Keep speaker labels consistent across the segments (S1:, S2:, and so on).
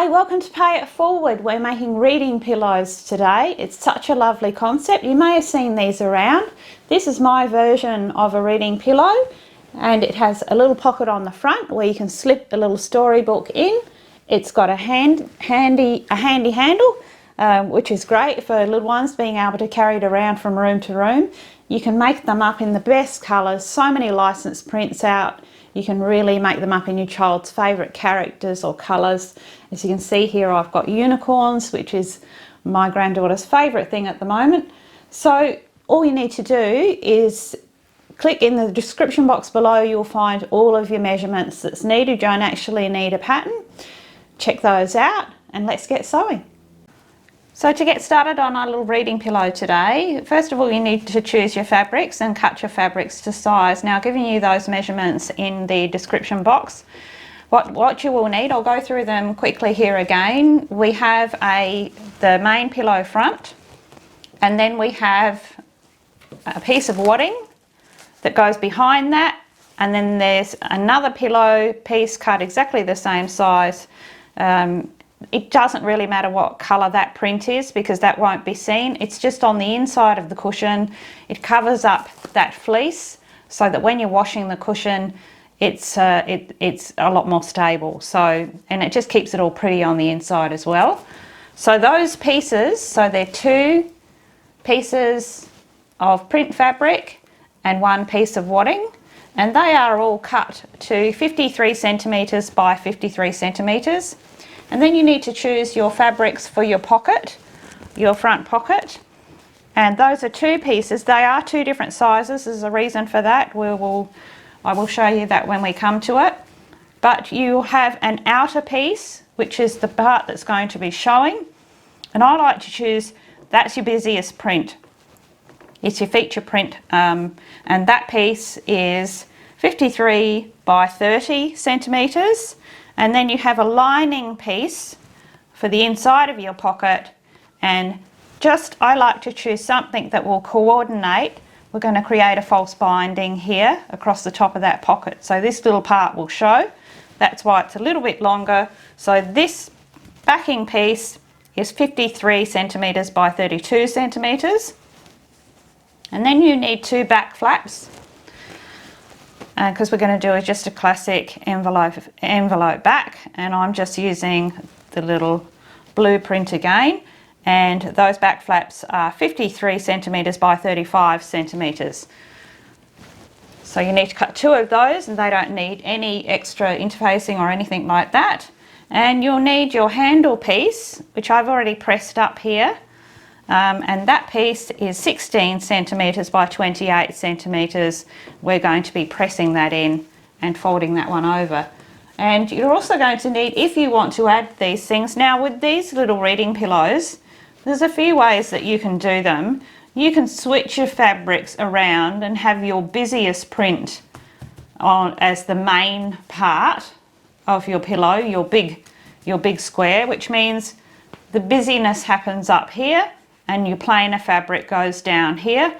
S1: Hi, welcome to Pay It Forward. We're making reading pillows today. It's such a lovely concept. You may have seen these around. This is my version of a reading pillow, and it has a little pocket on the front where you can slip a little storybook in. It's got a handy handle, which is great for little ones being able to carry it around from room to room. You can make them up in the best colours, so many licensed prints out. You can really make them up in your child's favourite characters or colours. As you can see here, I've got unicorns, which is my granddaughter's favourite thing at the moment. So all you need to do is click in the description box below. You'll find all of your measurements that's needed. You don't actually need a pattern. Check those out and let's get sewing. So to get started on our little reading pillow today, first of all you need to choose your fabrics and cut your fabrics to size. Now, I've given you those measurements in the description box. What you will need, I'll go through them quickly here again. We have the main pillow front, and then we have a piece of wadding that goes behind that, and then there's another pillow piece cut exactly the same size. It doesn't really matter what colour that print is because that won't be seen. It's just on the inside of the cushion. It covers up that fleece so that when you're washing the cushion, it's a lot more stable. So, and it just keeps it all pretty on the inside as well. So those pieces, so they're 2 pieces of print fabric and 1 piece of wadding, and they are all cut to 53 centimetres by 53 centimetres. And then you need to choose your fabrics for your pocket, your front pocket. And those are 2 pieces. They are 2 different sizes. There's a reason for that. I will show you that when we come to it. But you have an outer piece, which is the part that's going to be showing. And I like to choose, that's your busiest print. It's your feature print. And that piece is 53 by 30 centimetres. And then you have a lining piece for the inside of your pocket, and I like to choose something that will coordinate. We're going to create a false binding here across the top of that pocket. So this little part will show. That's why it's a little bit longer. So this backing piece is 53 centimetres by 32 centimetres. And then you need 2 back flaps, because we're going to do just a classic envelope back, and I'm just using the little blueprint again, and those back flaps are 53 centimetres by 35 centimetres. So you need to cut 2 of those, and they don't need any extra interfacing or anything like that. And you'll need your handle piece, which I've already pressed up here. And that piece is 16 centimetres by 28 centimetres. We're going to be pressing that in and folding that one over. And you're also going to need, if you want to add these things, now with these little reading pillows, there's a few ways that you can do them. You can switch your fabrics around and have your busiest print on as the main part of your pillow, your big square, which means the busyness happens up here and your plainer fabric goes down here.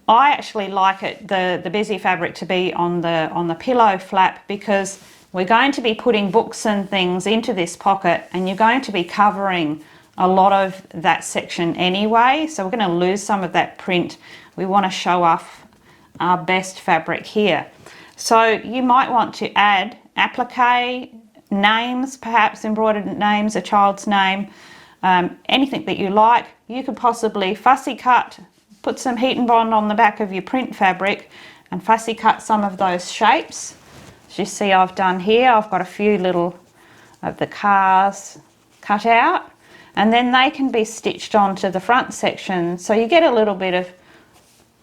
S1: I actually like the busy fabric to be on the pillow flap, because we're going to be putting books and things into this pocket, and you're going to be covering a lot of that section anyway, so we're going to lose some of that print. We want to show off our best fabric here. So you might want to add applique, names, perhaps embroidered names, a child's name, anything that you like. You could possibly fussy cut, put some heat and bond on the back of your print fabric and fussy cut some of those shapes. As you see I've done here, I've got a few little of the cars cut out, and then they can be stitched onto the front section, so you get a little bit of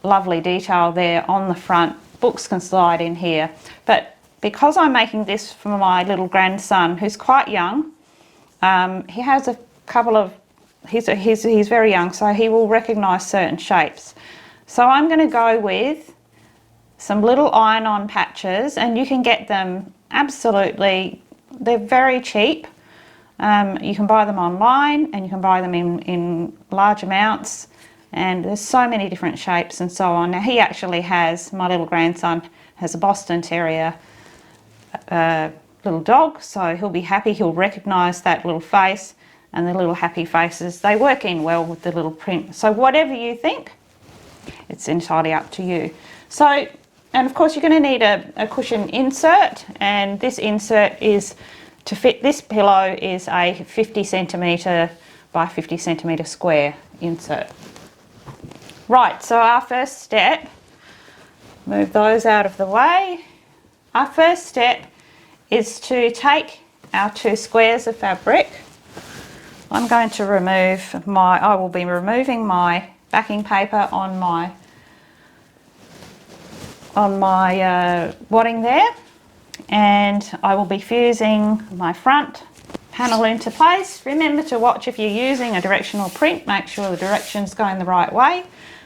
S1: lovely detail there on the front. Books can slide in here, but because I'm making this for my little grandson who's quite young, he has a couple of, he's very young, so he will recognise certain shapes. So I'm going to go with some little iron-on patches, and you can get them absolutely, they're very cheap. You can buy them online, and you can buy them in large amounts, and there's so many different shapes and so on. Now he actually has, my little grandson has a Boston Terrier little dog, so he'll be happy. He'll recognise that little face, and the little happy faces, they work in well with the little print. So whatever you think, it's entirely up to you. So, and of course you're going to need a cushion insert, and this insert is to fit this pillow is a 50 centimetre by 50 centimetre square insert. Right, so our first step, move those out of the way. Our first step is to take our 2 squares of fabric. I'm going to remove I will be removing my backing paper on my wadding there, and I will be fusing my front panel into place. Remember to watch if you're using a directional print, make sure the direction's going the right way.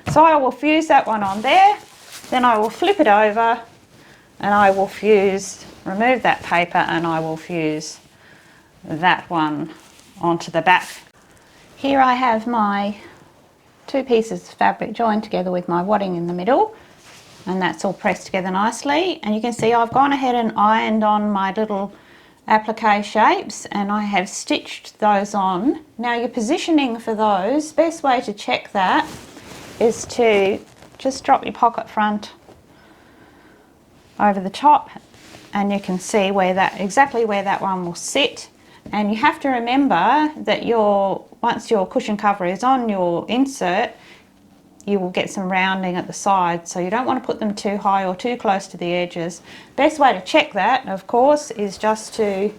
S1: So I will fuse that one on there, then I will flip it over and I will remove that paper, and I will fuse that one onto the back. Here I have my 2 pieces of fabric joined together with my wadding in the middle, and that's all pressed together nicely. And you can see I've gone ahead and ironed on my little applique shapes, and I have stitched those on. Now your positioning for those, best way to check that is to just drop your pocket front over the top, and you can see exactly where that one will sit. And you have to remember that once your cushion cover is on your insert, you will get some rounding at the side, so you don't want to put them too high or too close to the edges. Best way to check that, of course, is just to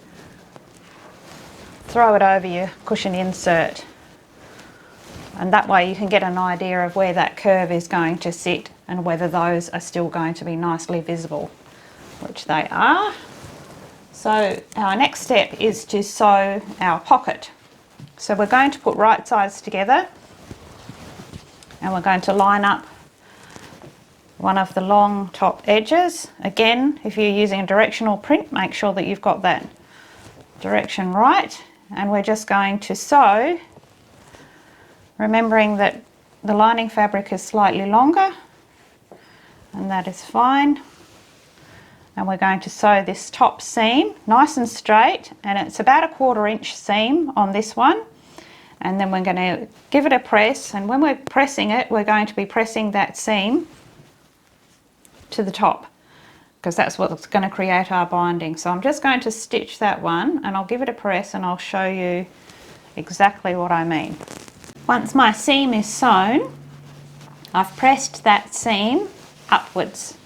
S1: throw it over your cushion insert, and that way you can get an idea of where that curve is going to sit and whether those are still going to be nicely visible, which they are. So our next step is to sew our pocket. So we're going to put right sides together, and we're going to line up one of the long top edges. Again, if you're using a directional print, make sure that you've got that direction right. And we're just going to sew, remembering that the lining fabric is slightly longer, and that is fine. And we're going to sew this top seam nice and straight, and it's about a 1/4 inch seam on this one. And then we're going to give it a press, and when we're pressing it, we're going to be pressing that seam to the top, because that's what's going to create our binding. So I'm just going to stitch that one, and I'll give it a press, and I'll show you exactly what I mean. Once my seam is sewn, I've pressed that seam upwards,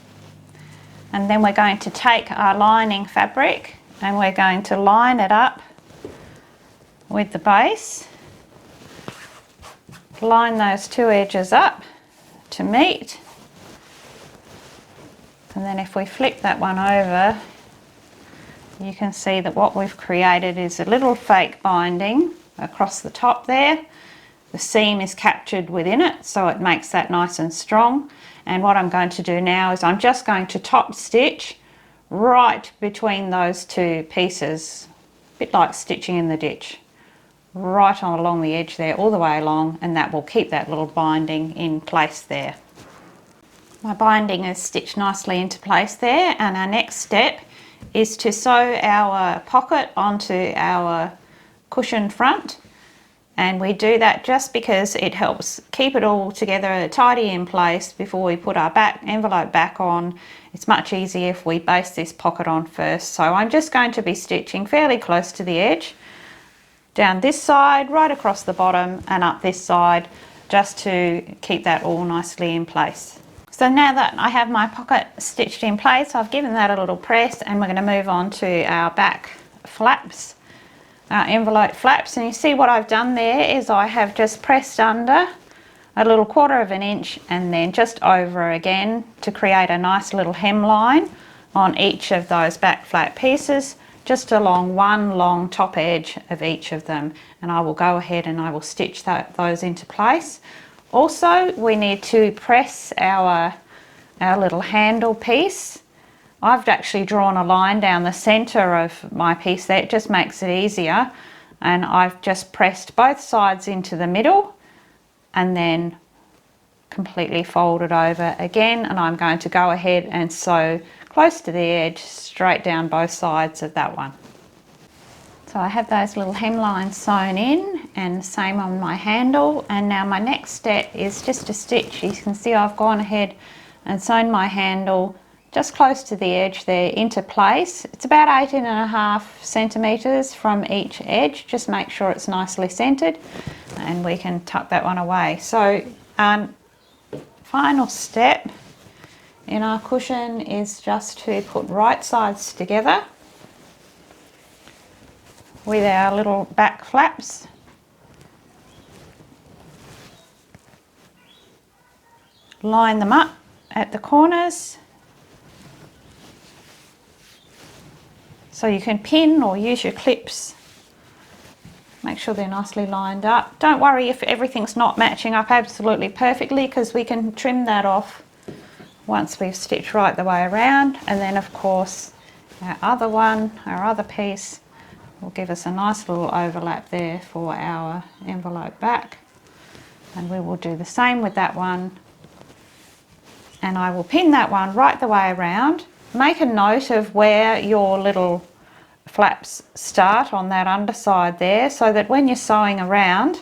S1: and then we're going to take our lining fabric and we're going to line it up with the base, line those 2 edges up to meet, and then if we flip that one over, you can see that what we've created is a little fake binding across the top there. The seam is captured within it, so it makes that nice and strong. And what I'm going to do now is I'm just going to top stitch right between those 2 pieces, a bit like stitching in the ditch, right on along the edge there, all the way along, and that will keep that little binding in place there. My binding is stitched nicely into place there, and our next step is to sew our pocket onto our cushion front. And we do that just because it helps keep it all together tidy in place before we put our envelope back on. It's much easier if we base this pocket on first. So I'm just going to be stitching fairly close to the edge, down this side, right across the bottom, and up this side, just to keep that all nicely in place. So now that I have my pocket stitched in place, I've given that a little press, and we're going to move on to our back flaps, our envelope flaps. And you see what I've done there is I have just pressed under a little 1/4 inch and then just over again to create a nice little hemline on each of those back flap pieces, just along one long top edge of each of them. And I will go ahead and I will stitch those into place. Also, we need to press our little handle piece. I've actually drawn a line down the centre of my piece there, it just makes it easier, and I've just pressed both sides into the middle and then completely fold it over again, and I'm going to go ahead and sew close to the edge, straight down both sides of that one. So I have those little hemlines sewn in, and same on my handle. And now my next step is just to stitch. You can see I've gone ahead and sewn my handle just close to the edge there into place. It's about 18.5 centimetres from each edge. Just make sure it's nicely centred, and we can tuck that one away. So final step in our cushion is just to put right sides together with our little back flaps. Line them up at the corners. So you can pin or use your clips. Make sure they're nicely lined up. Don't worry if everything's not matching up absolutely perfectly, because we can trim that off once we've stitched right the way around. And then of course our other piece will give us a nice little overlap there for our envelope back. And we will do the same with that one. And I will pin that one right the way around. Make a note of where your little flaps start on that underside there, so that when you're sewing around,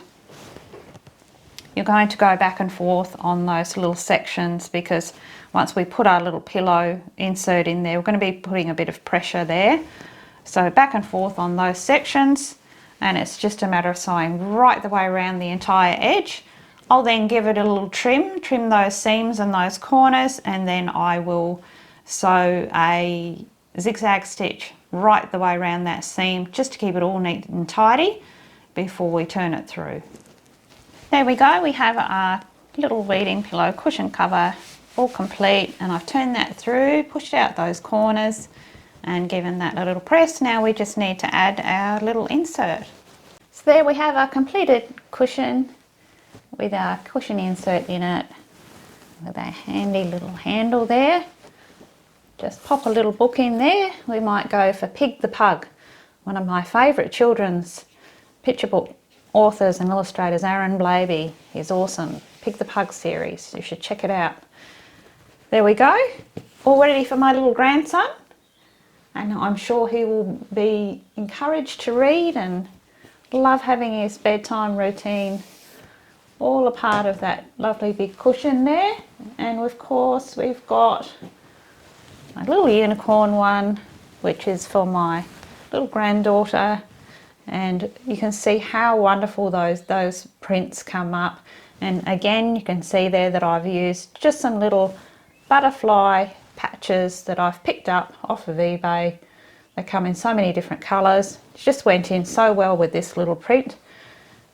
S1: you're going to go back and forth on those little sections, because once we put our little pillow insert in there, we're going to be putting a bit of pressure there. So back and forth on those sections, and it's just a matter of sewing right the way around the entire edge. I'll then give it a little trim those seams and those corners, and then I will sew a zigzag stitch right the way around that seam, just to keep it all neat and tidy before we turn it through. There we go, we have our little wedding pillow cushion cover all complete, and I've turned that through, pushed out those corners and given that a little press. Now we just need to add our little insert. So there we have our completed cushion with our cushion insert in it, with our handy little handle there. Just pop a little book in there. We might go for Pig the Pug, one of my favourite children's picture book authors and illustrators. Aaron Blaby is awesome. Pig the Pug series, you should check it out. There we go, all ready for my little grandson, and I'm sure he will be encouraged to read and love having his bedtime routine all a part of that lovely big cushion there. And of course we've got my little unicorn one, which is for my little granddaughter, and you can see how wonderful those prints come up. And again, you can see there that I've used just some little butterfly patches that I've picked up off of eBay. They come in so many different colours. It just went in so well with this little print,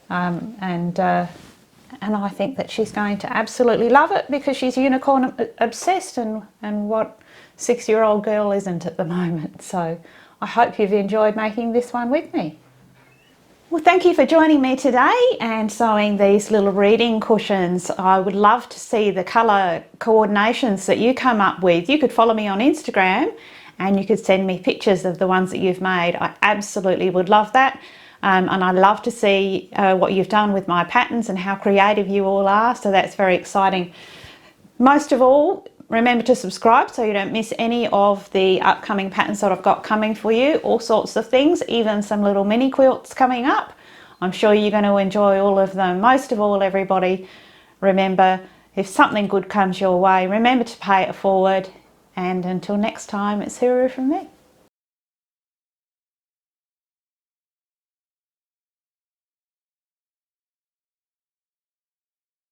S1: and I think that she's going to absolutely love it, because she's unicorn obsessed, and what 6-year-old girl isn't at the moment. So I hope you've enjoyed making this one with me. Well, thank you for joining me today and sewing these little reading cushions. I would love to see the colour coordinations that you come up with. You could follow me on Instagram and you could send me pictures of the ones that you've made. I absolutely would love that. And I love to see what you've done with my patterns and how creative you all are. So that's very exciting. Most of all, remember to subscribe so you don't miss any of the upcoming patterns that I've got coming for you. All sorts of things, even some little mini quilts coming up. I'm sure you're going to enjoy all of them. Most of all, everybody, remember, if something good comes your way, remember to pay it forward. And until next time, it's Huru from me.